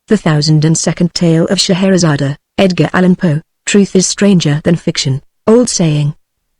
The 1002nd Tale of Scheherazade, Edgar Allan Poe. Truth is stranger than fiction. Old saying.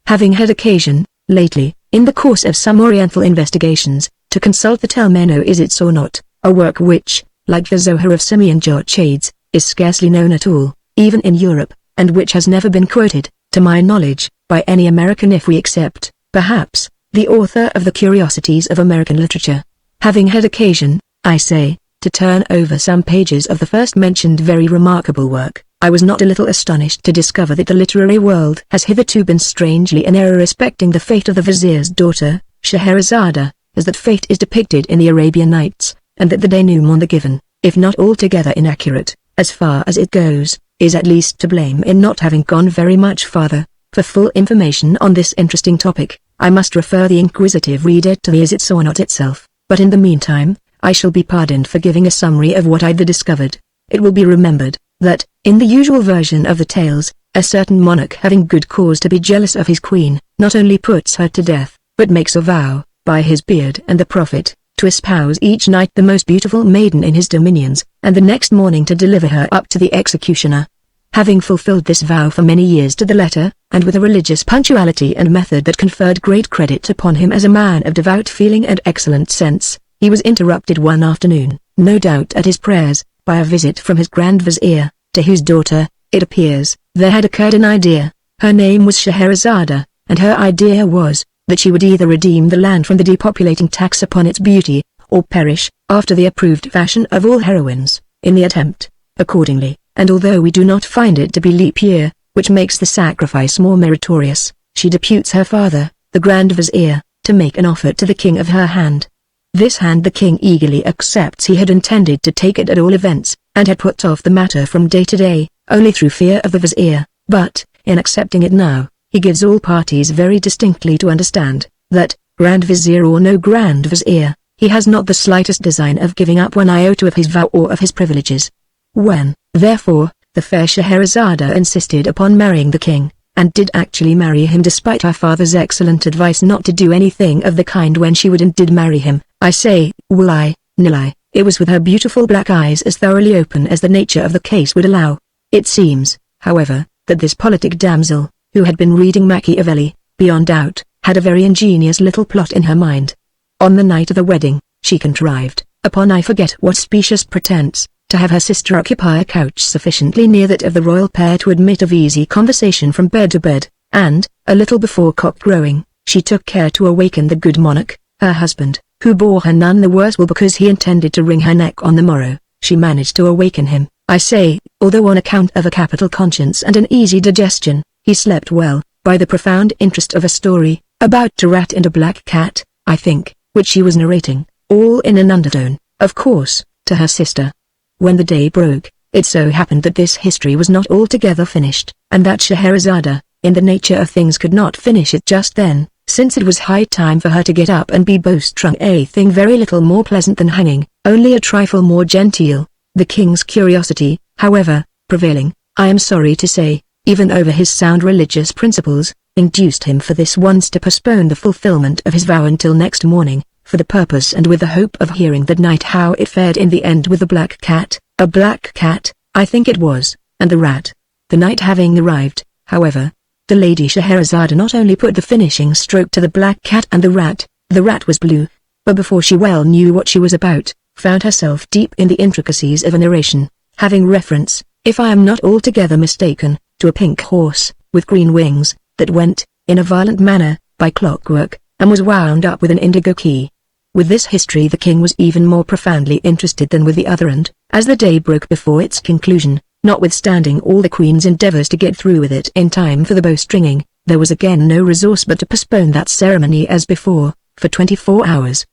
Having had occasion, lately, in the course of some Oriental investigations, to consult the Talmeno Is It or Not, a work which, like the Zohar of Simeon Jochades, is scarcely known at all, even in Europe, and which has never been quoted, to my knowledge, by any American if we except, perhaps, the author of the Curiosities of American Literature. Having had occasion, I say, to turn over some pages of the first mentioned very remarkable work, I was not a little astonished to discover that the literary world has hitherto been strangely in error respecting the fate of the vizier's daughter, Scheherazade, as that fate is depicted in the Arabian Nights, and that the denouement given, if not altogether inaccurate, as far as it goes, is at least to blame in not having gone very much farther. For full information on this interesting topic, I must refer the inquisitive reader to the Is It or Not itself, but in the meantime, I shall be pardoned for giving a summary of what I've discovered. It will be remembered, that, in the usual version of the tales, a certain monarch having good cause to be jealous of his queen, not only puts her to death, but makes a vow, by his beard and the prophet, to espouse each night the most beautiful maiden in his dominions, and the next morning to deliver her up to the executioner. Having fulfilled this vow for many years to the letter, and with a religious punctuality and method that conferred great credit upon him as a man of devout feeling and excellent sense, he was interrupted one afternoon, no doubt at his prayers, by a visit from his Grand Vizier, to whose daughter, it appears, there had occurred an idea. Her name was Scheherazade, and her idea was, that she would either redeem the land from the depopulating tax upon its beauty, or perish, after the approved fashion of all heroines, in the attempt. Accordingly, and although we do not find it to be leap year, which makes the sacrifice more meritorious, she deputes her father, the Grand Vizier, to make an offer to the king of her hand. This hand the king eagerly accepts. He had intended to take it at all events, and had put off the matter from day to day, only through fear of the vizier, but, in accepting it now, he gives all parties very distinctly to understand, that, Grand Vizier or no Grand Vizier, he has not the slightest design of giving up one iota of his vow or of his privileges. When, therefore, the fair Scheherazade insisted upon marrying the king, and did actually marry him despite her father's excellent advice not to do anything of the kind when she would and did marry him, I say, nilly, it was with her beautiful black eyes as thoroughly open as the nature of the case would allow. It seems, however, that this politic damsel, who had been reading Machiavelli, beyond doubt, had a very ingenious little plot in her mind. On the night of the wedding, she contrived, upon I forget what specious pretence, to have her sister occupy a couch sufficiently near that of the royal pair to admit of easy conversation from bed to bed, and, a little before cock-crowing, she took care to awaken the good monarch, her husband, who bore her none the worse will because he intended to wring her neck on the morrow. She managed to awaken him, I say, although on account of a capital conscience and an easy digestion, he slept well, by the profound interest of a story, about a rat and a black cat, I think, which she was narrating, all in an undertone, of course, to her sister. When the day broke, it so happened that this history was not altogether finished, and that Scheherazade, in the nature of things could not finish it just then, since it was high time for her to get up and be bowstrung, a thing very little more pleasant than hanging, only a trifle more genteel. The king's curiosity, however, prevailing, I am sorry to say, even over his sound religious principles, induced him for this once to postpone the fulfillment of his vow until next morning, for the purpose and with the hope of hearing that night how it fared in the end with the black cat, a black cat, I think it was, and the rat. The night having arrived, however, the Lady Scheherazade not only put the finishing stroke to the black cat and the rat was blue, but before she well knew what she was about, found herself deep in the intricacies of a narration, having reference, if I am not altogether mistaken, to a pink horse, with green wings, that went, in a violent manner, by clockwork, and was wound up with an indigo key. With this history the king was even more profoundly interested than with the other, and, as the day broke before its conclusion, notwithstanding all the queen's endeavours to get through with it in time for the bowstringing, there was again no resource but to postpone that ceremony as before, for 24 hours.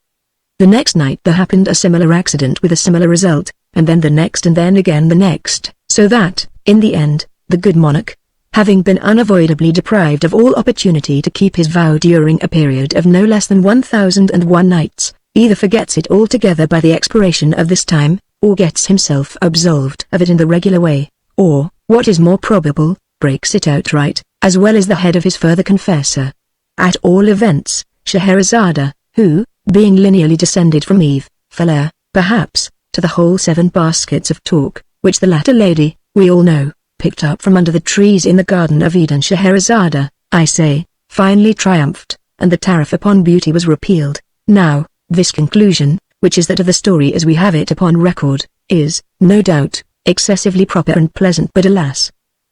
The next night there happened a similar accident with a similar result, and then the next and then again the next, so that, in the end, the good monarch, having been unavoidably deprived of all opportunity to keep his vow during a period of no less than 1001 nights, either forgets it altogether by the expiration of this time, or gets himself absolved of it in the regular way, or, what is more probable, breaks it outright, as well as the head of his further confessor. At all events, Scheherazade, who, being lineally descended from Eve, fell heir, perhaps, to the whole 7 baskets of talk, which the latter lady, we all know, picked up from under the trees in the Garden of Eden. Scheherazade, I say, finally triumphed, and the tariff upon beauty was repealed. Now, this conclusion, which is that of the story as we have it upon record, is, no doubt, excessively proper and pleasant, but alas,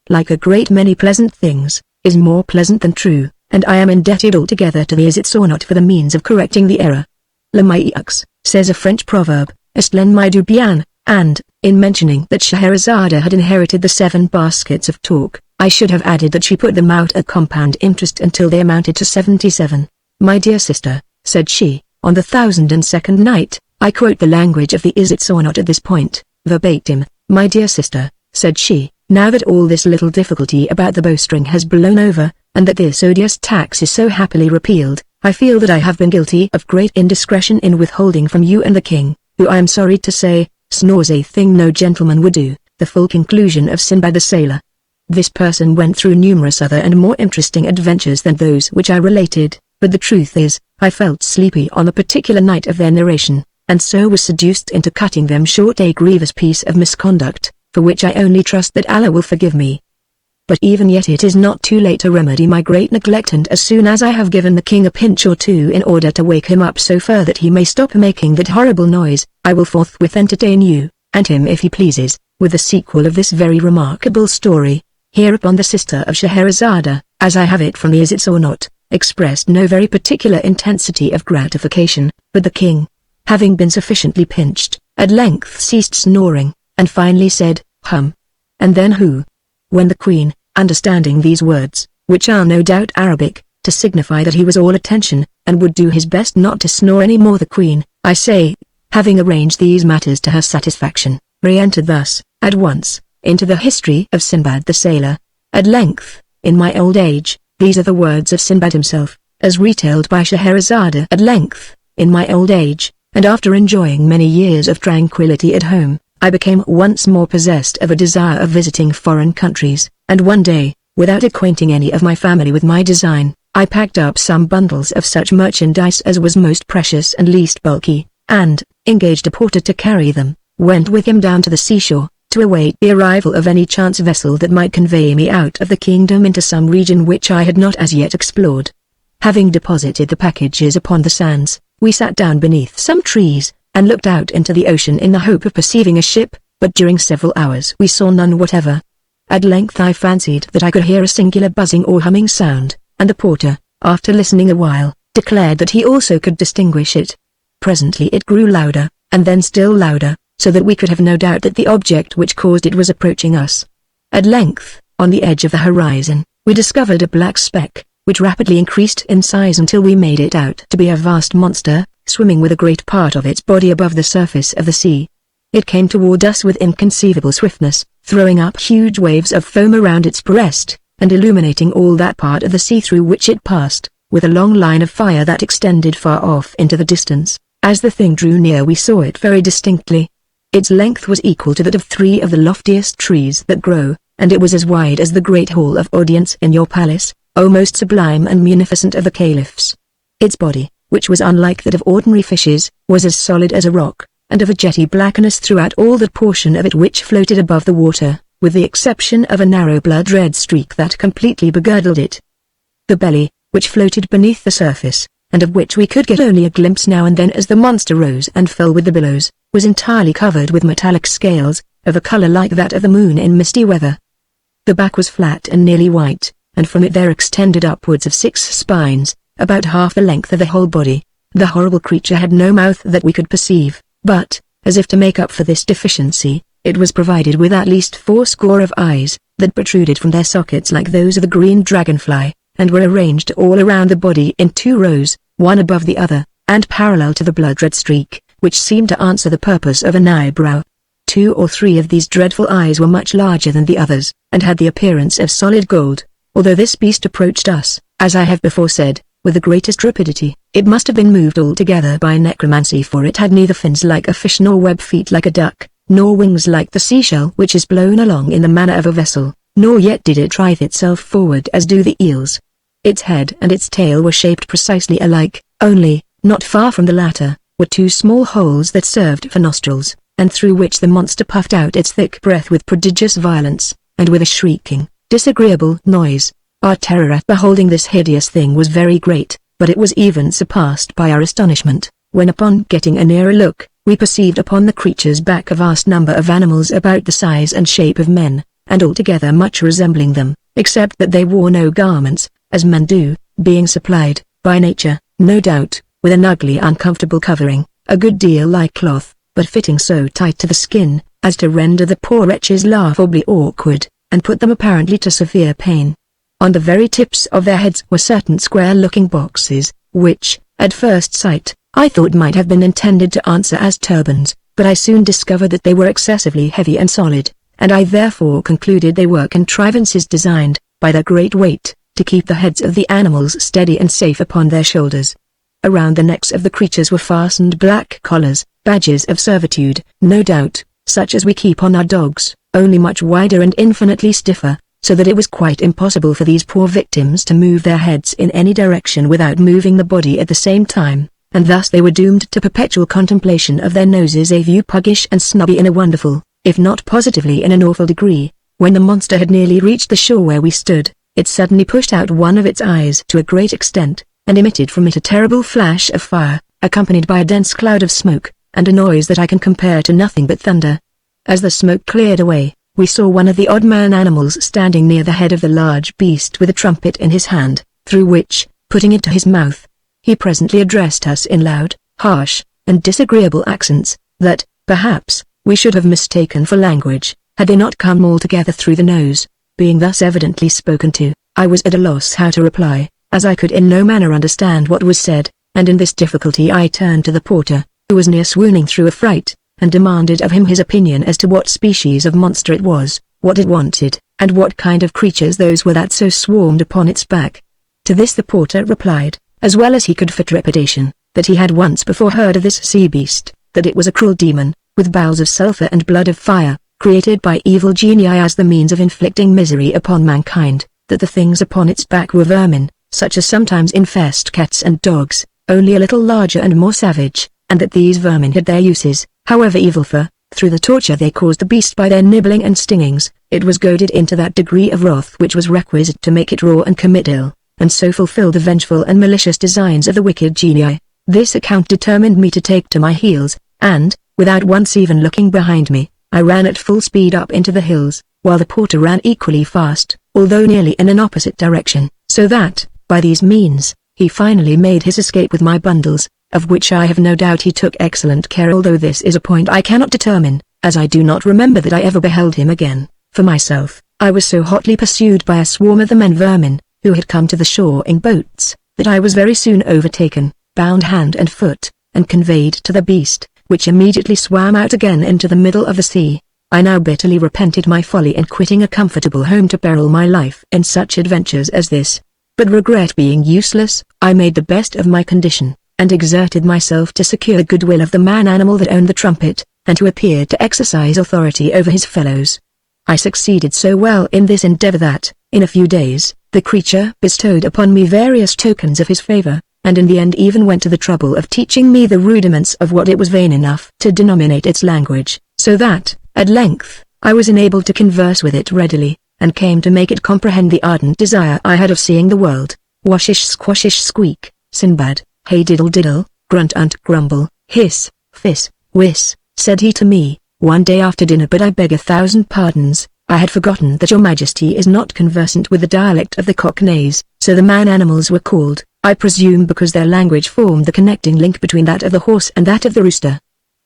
like a great many pleasant things, is more pleasant than true, and I am indebted altogether to the Is It or Not for the means of correcting the error. Le Maix, says a French proverb, est l'ennemi du bien, and, in mentioning that Scheherazade had inherited the 7 baskets of talk, I should have added that she put them out at compound interest until they amounted to 77. My dear sister, said she, on the 1002nd night, I quote the language of the Is It or Not at this point, verbatim. My dear sister, said she, now that all this little difficulty about the bowstring has blown over, and that this odious tax is so happily repealed, I feel that I have been guilty of great indiscretion in withholding from you and the king, who I am sorry to say, snores a thing no gentleman would do, the full conclusion of Sinbad the Sailor. This person went through numerous other and more interesting adventures than those which I related, but the truth is, I felt sleepy on the particular night of their narration, and so was seduced into cutting them short, a grievous piece of misconduct, for which I only trust that Allah will forgive me. But even yet it is not too late to remedy my great neglect, and as soon as I have given the king a pinch or two in order to wake him up so far that he may stop making that horrible noise, I will forthwith entertain you, and him if he pleases, with the sequel of this very remarkable story. Hereupon the sister of Scheherazade, as I have it from the Is It or Not, expressed no very particular intensity of gratification, but the king, having been sufficiently pinched, at length ceased snoring, and finally said, hum. And then who? When the queen, understanding these words, which are no doubt Arabic, to signify that he was all attention, and would do his best not to snore any more, the queen, I say, having arranged these matters to her satisfaction, re-entered thus, at once, into the history of Sinbad the Sailor. At length, in my old age, these are the words of Sinbad himself, as retailed by Scheherazade. At length, in my old age, and after enjoying many years of tranquility at home, I became once more possessed of a desire of visiting foreign countries, and one day, without acquainting any of my family with my design, I packed up some bundles of such merchandise as was most precious and least bulky, and, engaged a porter to carry them, went with him down to the seashore, to await the arrival of any chance vessel that might convey me out of the kingdom into some region which I had not as yet explored. Having deposited the packages upon the sands, we sat down beneath some trees, and looked out into the ocean in the hope of perceiving a ship, but during several hours we saw none whatever. At length I fancied that I could hear a singular buzzing or humming sound, and the porter, after listening a while, declared that he also could distinguish it. Presently it grew louder, and then still louder, so that we could have no doubt that the object which caused it was approaching us. At length, on the edge of the horizon, we discovered a black speck, which rapidly increased in size until we made it out to be a vast monster, swimming with a great part of its body above the surface of the sea. It came toward us with inconceivable swiftness, throwing up huge waves of foam around its breast, and illuminating all that part of the sea through which it passed, with a long line of fire that extended far off into the distance. As the thing drew near we saw it very distinctly. Its length was equal to that of 3 of the loftiest trees that grow, and it was as wide as the great hall of audience in your palace, O most sublime and munificent of the caliphs. Its body, which was unlike that of ordinary fishes, was as solid as a rock, and of a jetty blackness throughout all that portion of it which floated above the water, with the exception of a narrow blood-red streak that completely begirdled it. The belly, which floated beneath the surface, and of which we could get only a glimpse now and then as the monster rose and fell with the billows, was entirely covered with metallic scales, of a color like that of the moon in misty weather. The back was flat and nearly white, and from it there extended upwards of 6 spines, about half the length of the whole body. The horrible creature had no mouth that we could perceive, but, as if to make up for this deficiency, it was provided with at least 80 of eyes, that protruded from their sockets like those of the green dragonfly, and were arranged all around the body in 2 rows, one above the other, and parallel to the blood-red streak, which seemed to answer the purpose of an eyebrow. 2 or 3 of these dreadful eyes were much larger than the others, and had the appearance of solid gold. Although this beast approached us, as I have before said, with the greatest rapidity, it must have been moved altogether by necromancy, for it had neither fins like a fish nor web feet like a duck, nor wings like the seashell which is blown along in the manner of a vessel, nor yet did it writhe itself forward as do the eels. Its head and its tail were shaped precisely alike, only, not far from the latter, were 2 small holes that served for nostrils, and through which the monster puffed out its thick breath with prodigious violence, and with a shrieking, disagreeable noise. Our terror at beholding this hideous thing was very great, but it was even surpassed by our astonishment, when upon getting a nearer look, we perceived upon the creature's back a vast number of animals about the size and shape of men, and altogether much resembling them, except that they wore no garments, as men do, being supplied, by nature, no doubt, with an ugly uncomfortable covering, a good deal like cloth, but fitting so tight to the skin, as to render the poor wretches laughably awkward, and put them apparently to severe pain. On the very tips of their heads were certain square-looking boxes, which, at first sight, I thought might have been intended to answer as turbans, but I soon discovered that they were excessively heavy and solid, and I therefore concluded they were contrivances designed, by their great weight, to keep the heads of the animals steady and safe upon their shoulders. Around the necks of the creatures were fastened black collars, badges of servitude, no doubt, such as we keep on our dogs, only much wider and infinitely stiffer, so that it was quite impossible for these poor victims to move their heads in any direction without moving the body at the same time, and thus they were doomed to perpetual contemplation of their noses, a view puggish and snobby in a wonderful, if not positively in an awful degree. When the monster had nearly reached the shore where we stood, it suddenly pushed out one of its eyes to a great extent, and emitted from it a terrible flash of fire, accompanied by a dense cloud of smoke, and a noise that I can compare to nothing but thunder. As the smoke cleared away, we saw one of the odd man animals standing near the head of the large beast with a trumpet in his hand, through which, putting it to his mouth, he presently addressed us in loud, harsh, and disagreeable accents, that, perhaps, we should have mistaken for language, had they not come altogether through the nose. Being thus evidently spoken to, I was at a loss how to reply, as I could in no manner understand what was said, and in this difficulty I turned to the porter, who was near swooning through affright, and demanded of him his opinion as to what species of monster it was, what it wanted, and what kind of creatures those were that so swarmed upon its back. To this the porter replied, as well as he could for trepidation, that he had once before heard of this sea beast, that it was a cruel demon, with bowels of sulphur and blood of fire, created by evil genii as the means of inflicting misery upon mankind, that the things upon its back were vermin, such as sometimes infest cats and dogs, only a little larger and more savage, and that these vermin had their uses, however evil, for, through the torture they caused the beast by their nibbling and stingings, it was goaded into that degree of wrath which was requisite to make it roar and commit ill, and so fulfill the vengeful and malicious designs of the wicked genii. This account determined me to take to my heels, and, without once even looking behind me, I ran at full speed up into the hills, while the porter ran equally fast, although nearly in an opposite direction, so that, by these means, he finally made his escape with my bundles, of which I have no doubt he took excellent care, although this is a point I cannot determine, as I do not remember that I ever beheld him again. For myself, I was so hotly pursued by a swarm of the men vermin, who had come to the shore in boats, that I was very soon overtaken, bound hand and foot, and conveyed to the beast, which immediately swam out again into the middle of the sea. I now bitterly repented my folly in quitting a comfortable home to peril my life in such adventures as this. But regret being useless, I made the best of my condition, and exerted myself to secure the goodwill of the man-animal that owned the trumpet, and who appeared to exercise authority over his fellows. I succeeded so well in this endeavor that, in a few days, the creature bestowed upon me various tokens of his favor, and in the end even went to the trouble of teaching me the rudiments of what it was vain enough to denominate its language, so that, at length, I was enabled to converse with it readily, and came to make it comprehend the ardent desire I had of seeing the world. Washish squashish squeak, Sinbad, hey diddle diddle, grunt unt grumble, hiss, fiss, whiss, said he to me, one day after dinner. But I beg 1,000 pardons, I had forgotten that your majesty is not conversant with the dialect of the cockneys, so the man-animals were called, I presume because their language formed the connecting link between that of the horse and that of the rooster.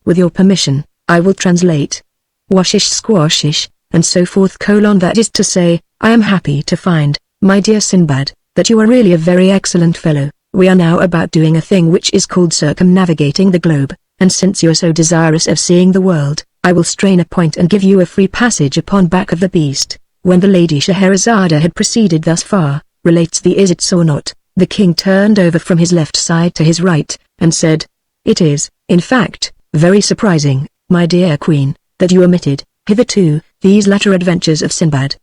With your permission, I will translate. Washish squashish, and so forth. That is to say, I am happy to find, my dear Sinbad, that you are really a very excellent fellow. We are now about doing a thing which is called circumnavigating the globe, and since you are so desirous of seeing the world, I will strain a point and give you a free passage upon back of the beast. When the Lady Scheherazade had proceeded thus far, relates the Is it so not, the king turned over from his left side to his right, and said, It is, in fact, very surprising, my dear queen, that you omitted, hitherto, these latter adventures of Sinbad.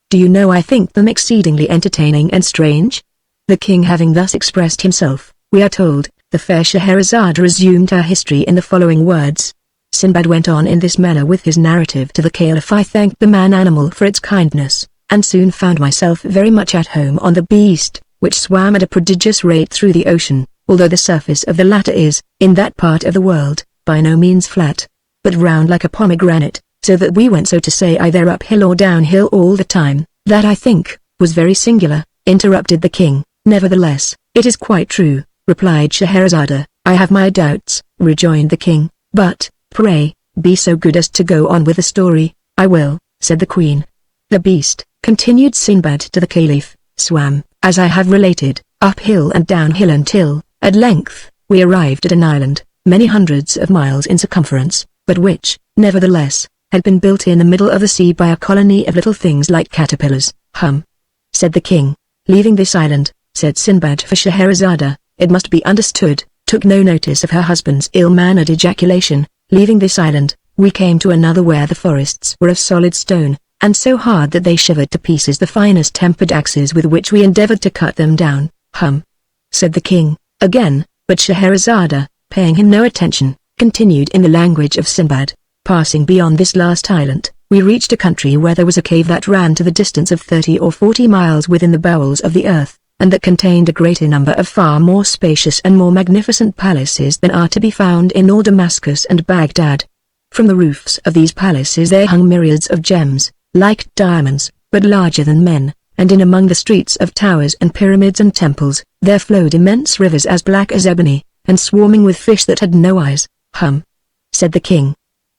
Do you know, I think them exceedingly entertaining and strange? The king having thus expressed himself, we are told, the fair Scheherazade resumed her history in the following words. Sinbad went on in this manner with his narrative to the Caliph. I thanked the man-animal for its kindness, and soon found myself very much at home on the beast, which swam at a prodigious rate through the ocean, although the surface of the latter is, in that part of the world, by no means flat, but round like a pomegranate, so that we went so to say either uphill or downhill all the time. That I think, was very singular, interrupted the king. Nevertheless, it is quite true, replied Scheherazade. I have my doubts, rejoined the king, but, pray, be so good as to go on with the story. I will, said the queen. The beast, continued Sinbad to the Caliph, swam, as I have related, uphill and downhill until, at length, we arrived at an island, many hundreds of miles in circumference, but which, nevertheless, had been built in the middle of the sea by a colony of little things like caterpillars. Said the king. Leaving this island, said Sinbad, for Scheherazade, it must be understood, took no notice of her husband's ill-mannered ejaculation. Leaving this island, we came to another where the forests were of solid stone, and so hard that they shivered to pieces the finest tempered axes with which we endeavored to cut them down. Said the king, again, but Scheherazade, paying him no attention, continued in the language of Sinbad. Passing beyond this last island, we reached a country where there was a cave that ran to the distance of 30 or 40 miles within the bowels of the earth, and that contained a greater number of far more spacious and more magnificent palaces than are to be found in all Damascus and Baghdad. From the roofs of these palaces there hung myriads of gems, like diamonds, but larger than men, and in among the streets of towers and pyramids and temples, there flowed immense rivers as black as ebony, and swarming with fish that had no eyes. Said the king.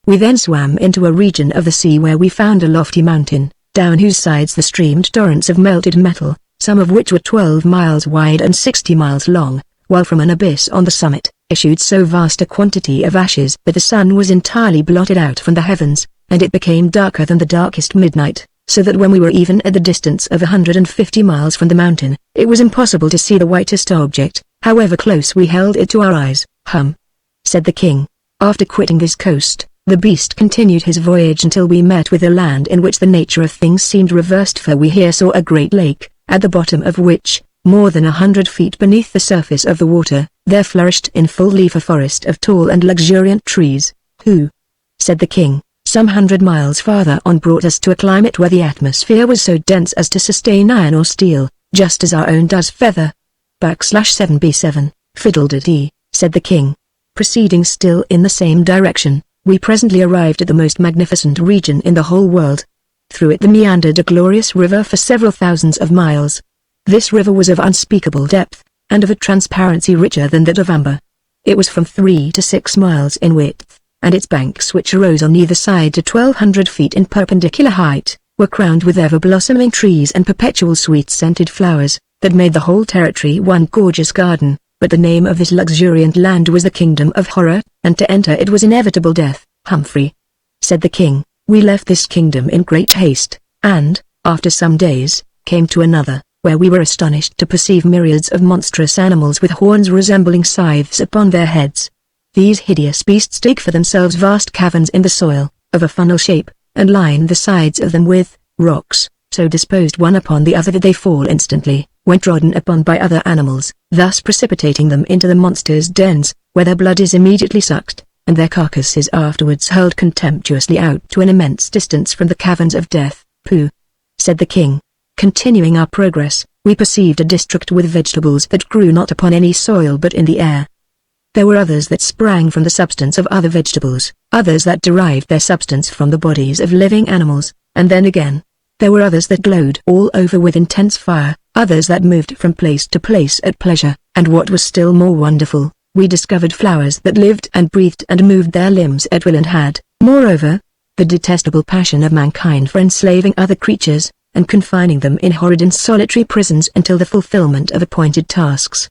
We then swam into a region of the sea where we found a lofty mountain, down whose sides there streamed torrents of melted metal, some of which were 12 miles wide and 60 miles long, while from an abyss on the summit, issued so vast a quantity of ashes that the sun was entirely blotted out from the heavens, and it became darker than the darkest midnight, so that when we were even at the distance of 150 miles from the mountain, it was impossible to see the whitest object, however close we held it to our eyes. Said the king. After quitting this coast, the beast continued his voyage until we met with a land in which the nature of things seemed reversed, for we here saw a great lake, at the bottom of which, more than 100 feet beneath the surface of the water, there flourished in full leaf a forest of tall and luxuriant trees. Said the king. Some 100 miles farther on brought us to a climate where the atmosphere was so dense as to sustain iron or steel, just as our own does feather. /7b7, fiddle-de-dee, said the king. Proceeding still in the same direction, we presently arrived at the most magnificent region in the whole world. Through it there meandered a glorious river for several thousands of miles. This river was of unspeakable depth, and of a transparency richer than that of amber. It was from 3 to 6 miles in width, and its banks, which arose on either side to 1,200 feet in perpendicular height, were crowned with ever-blossoming trees and perpetual sweet-scented flowers, that made the whole territory one gorgeous garden. But the name of this luxuriant land was the Kingdom of Horror, and to enter it was inevitable death. Said the king. We left this kingdom in great haste, and, after some days, came to another, where we were astonished to perceive myriads of monstrous animals with horns resembling scythes upon their heads. These hideous beasts dig for themselves vast caverns in the soil, of a funnel shape, and line the sides of them with rocks, so disposed one upon the other that they fall instantly, when trodden upon by other animals, thus precipitating them into the monsters' dens, where their blood is immediately sucked, and their carcasses afterwards hurled contemptuously out to an immense distance from the caverns of death. Said the king. Continuing our progress, we perceived a district with vegetables that grew not upon any soil but in the air. There were others that sprang from the substance of other vegetables, others that derived their substance from the bodies of living animals, and then again, there were others that glowed all over with intense fire, others that moved from place to place at pleasure, and what was still more wonderful, we discovered flowers that lived and breathed and moved their limbs at will and had, moreover, the detestable passion of mankind for enslaving other creatures, and confining them in horrid and solitary prisons until the fulfillment of appointed tasks.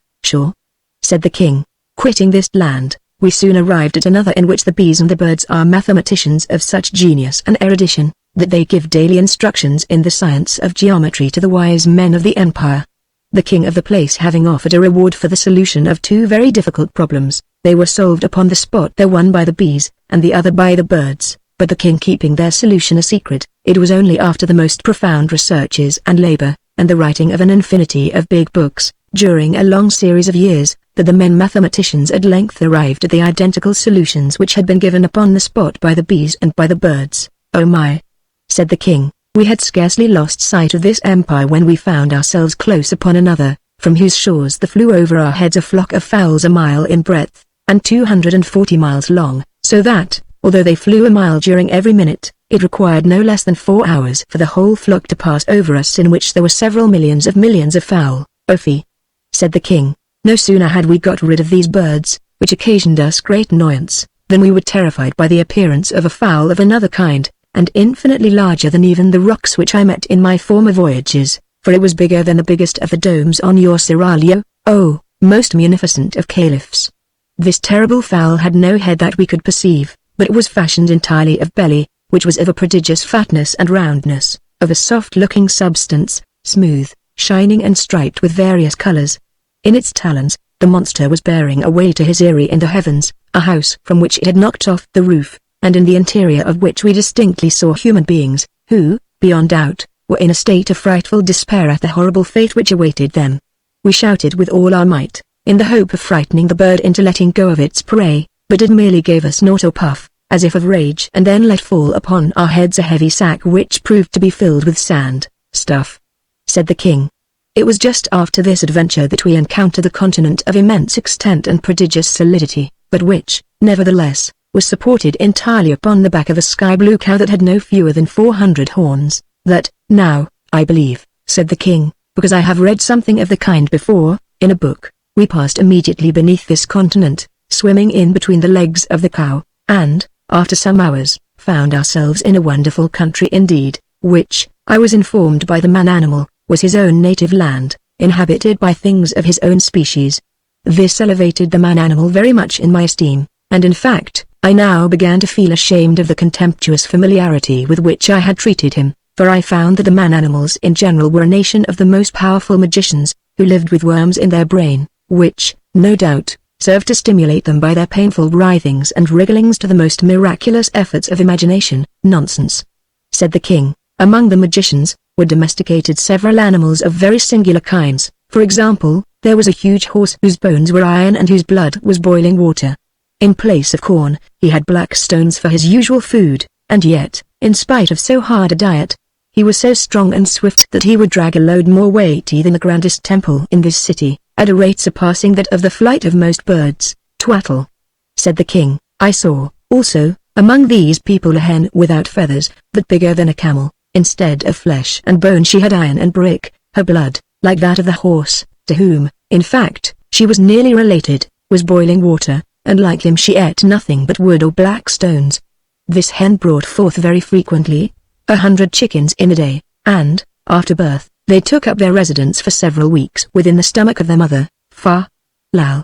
Said the king. Quitting this land, we soon arrived at another in which the bees and the birds are mathematicians of such genius and erudition, that they give daily instructions in the science of geometry to the wise men of the empire. The king of the place having offered a reward for the solution of 2 very difficult problems, they were solved upon the spot, the one by the bees, and the other by the birds, but the king keeping their solution a secret. It was only after the most profound researches and labor, and the writing of an infinity of big books, during a long series of years, that the men mathematicians at length arrived at the identical solutions which had been given upon the spot by the bees and by the birds. "Oh my!" said the king, "we had scarcely lost sight of this empire when we found ourselves close upon another, from whose shores there flew over our heads a flock of fowls a mile in breadth, and 240 miles long, so that, although they flew a mile during every minute, it required no less than 4 hours for the whole flock to pass over us, in which there were several millions of fowl." "Oh fie!" said the king. "No sooner had we got rid of these birds, which occasioned us great annoyance, than we were terrified by the appearance of a fowl of another kind, and infinitely larger than even the rocks which I met in my former voyages, for it was bigger than the biggest of the domes on your seraglio, oh, most munificent of caliphs. This terrible fowl had no head that we could perceive, but it was fashioned entirely of belly, which was of a prodigious fatness and roundness, of a soft-looking substance, smooth, shining and striped with various colors. In its talons, the monster was bearing away to his eyrie in the heavens, a house from which it had knocked off the roof, and in the interior of which we distinctly saw human beings, who, beyond doubt, were in a state of frightful despair at the horrible fate which awaited them. We shouted with all our might, in the hope of frightening the bird into letting go of its prey, but it merely gave a snort or puff, as if of rage, and then let fall upon our heads a heavy sack which proved to be filled with sand. "Stuff," said the king. "It was just after this adventure that we encountered a continent of immense extent and prodigious solidity, but which, nevertheless, was supported entirely upon the back of a sky-blue cow that had no fewer than 400 horns. That, now, I believe," said the king, "because I have read something of the kind before, in a book. We passed immediately beneath this continent, swimming in between the legs of the cow, and, after some hours, found ourselves in a wonderful country indeed, which, I was informed by the man-animal, was his own native land, inhabited by things of his own species. This elevated the man-animal very much in my esteem, and in fact, I now began to feel ashamed of the contemptuous familiarity with which I had treated him, for I found that the man-animals in general were a nation of the most powerful magicians, who lived with worms in their brain, which, no doubt, served to stimulate them by their painful writhings and wrigglings to the most miraculous efforts of imagination. "Nonsense," said the king. "Among the magicians, were domesticated several animals of very singular kinds. For example, there was a huge horse whose bones were iron and whose blood was boiling water. In place of corn, he had black stones for his usual food, and yet, in spite of so hard a diet, he was so strong and swift that he would drag a load more weighty than the grandest temple in this city, at a rate surpassing that of the flight of most birds." "Twaddle," said the king. "I saw, also, among these people a hen without feathers, but bigger than a camel. Instead of flesh and bone she had iron and brick. Her blood, like that of the horse, to whom, in fact, she was nearly related, was boiling water, and like him she ate nothing but wood or black stones. This hen brought forth very frequently 100 chickens in a day, and, after birth, they took up their residence for several weeks within the stomach of their mother." "Fa, lal,"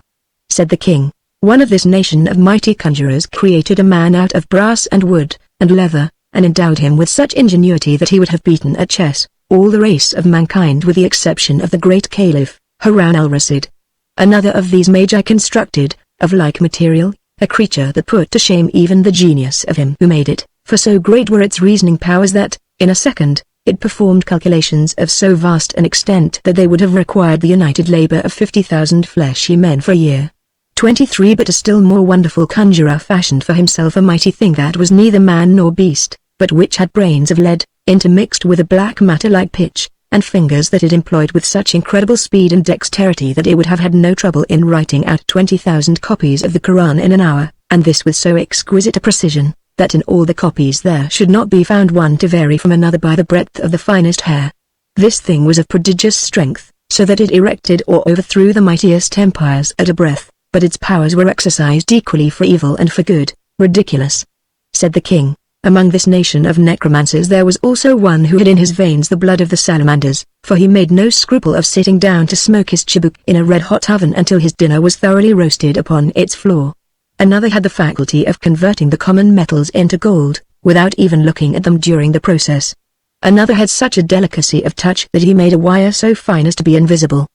said the king. "One of this nation of mighty conjurers created a man out of brass and wood, and leather, and endowed him with such ingenuity that he would have beaten at chess all the race of mankind with the exception of the great Caliph, Harun al-Rashid. Another of these magi constructed, of like material, a creature that put to shame even the genius of him who made it, for so great were its reasoning powers that, in a second, it performed calculations of so vast an extent that they would have required the united labor of 50,000 fleshy men for a year. 23 But a still more wonderful conjurer fashioned for himself a mighty thing that was neither man nor beast, but which had brains of lead, intermixed with a black matter like pitch, and fingers that it employed with such incredible speed and dexterity that it would have had no trouble in writing out 20,000 copies of the Quran in an hour, and this with so exquisite a precision, that in all the copies there should not be found one to vary from another by the breadth of the finest hair. This thing was of prodigious strength, so that it erected or overthrew the mightiest empires at a breath, but its powers were exercised equally for evil and for good. "Ridiculous," said the king. "Among this nation of necromancers there was also one who had in his veins the blood of the salamanders, for he made no scruple of sitting down to smoke his chibuk in a red-hot oven until his dinner was thoroughly roasted upon its floor. Another had the faculty of converting the common metals into gold, without even looking at them during the process. Another had such a delicacy of touch that he made a wire so fine as to be invisible.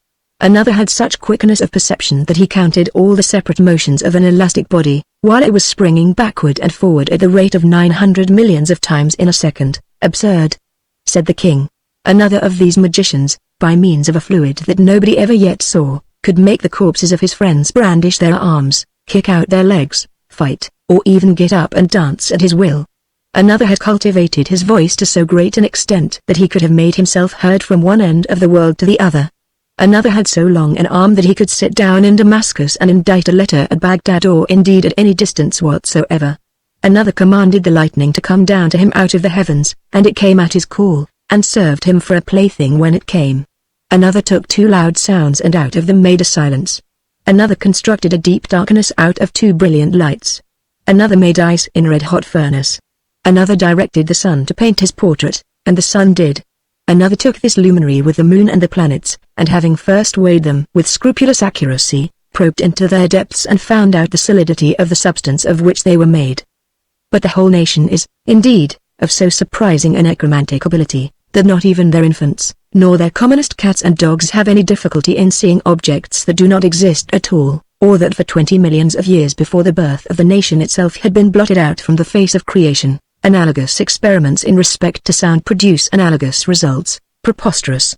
Another had such quickness of perception that he counted all the separate motions of an elastic body, while it was springing backward and forward at the rate of 900 millions of times in a second." "Absurd," said the king. "Another of these magicians, by means of a fluid that nobody ever yet saw, could make the corpses of his friends brandish their arms, kick out their legs, fight, or even get up and dance at his will. Another had cultivated his voice to so great an extent that he could have made himself heard from one end of the world to the other. Another had so long an arm that he could sit down in Damascus and indite a letter at Baghdad or indeed at any distance whatsoever. Another commanded the lightning to come down to him out of the heavens, and it came at his call, and served him for a plaything when it came. Another took two loud sounds and out of them made a silence. Another constructed a deep darkness out of two brilliant lights. Another made ice in a red-hot furnace. Another directed the sun to paint his portrait, and the sun did. Another took this luminary with the moon and the planets, and having first weighed them with scrupulous accuracy, probed into their depths and found out the solidity of the substance of which they were made. But the whole nation is, indeed, of so surprising a necromantic ability, that not even their infants, nor their commonest cats and dogs have any difficulty in seeing objects that do not exist at all, or that for 20 millions of years before the birth of the nation itself had been blotted out from the face of creation. Analogous experiments in respect to sound produce analogous results. Preposterous,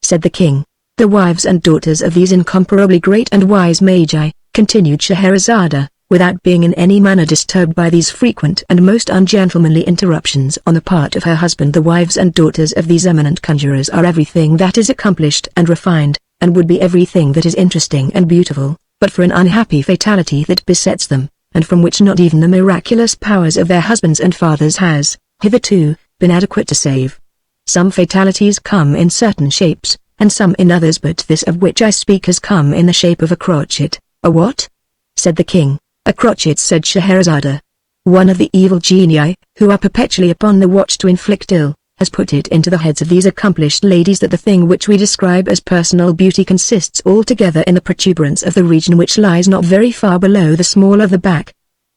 said the king. The wives and daughters of these incomparably great and wise magi, continued Scheherazade, without being in any manner disturbed by these frequent and most ungentlemanly interruptions on the part of her husband. The wives and daughters of these eminent conjurers are everything that is accomplished and refined, and would be everything that is interesting and beautiful, but for an unhappy fatality that besets them, and from which not even the miraculous powers of their husbands and fathers has, hitherto, been adequate to save. Some fatalities come in certain shapes, and some in others, but this of which I speak has come in the shape of a crotchet. A what? Said the king. A crotchet, said Scheherazade. One of the evil genii, who are perpetually upon the watch to inflict ill, has put it into the heads of these accomplished ladies that the thing which we describe as personal beauty consists altogether in the protuberance of the region which lies not very far below the small of the back.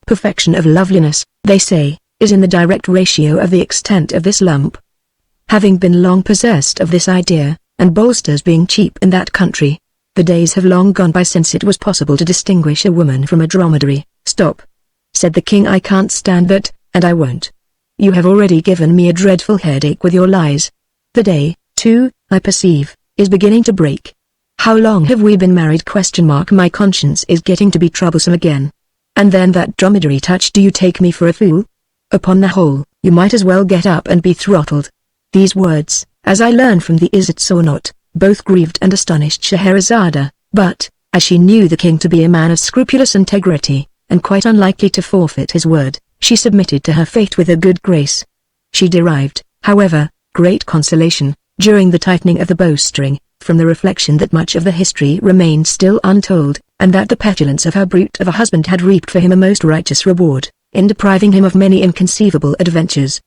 Perfection of loveliness, they say, is in the direct ratio of the extent of this lump. Having been long possessed of this idea, and bolsters being cheap in that country, the days have long gone by since it was possible to distinguish a woman from a dromedary. Stop, said the king, I can't stand that, and I won't. You have already given me a dreadful headache with your lies. The day, too, I perceive, is beginning to break. How long have we been married? My conscience is getting to be troublesome again. And then that dromedary touch. Do you take me for a fool? Upon the whole, you might as well get up and be throttled. These words, as I learn from the Is It So or Not, both grieved and astonished Scheherazade, but, as she knew the king to be a man of scrupulous integrity, and quite unlikely to forfeit his word, she submitted to her fate with a good grace. She derived, however, great consolation, during the tightening of the bowstring, from the reflection that much of the history remained still untold, and that the petulance of her brute of a husband had reaped for him a most righteous reward, in depriving him of many inconceivable adventures,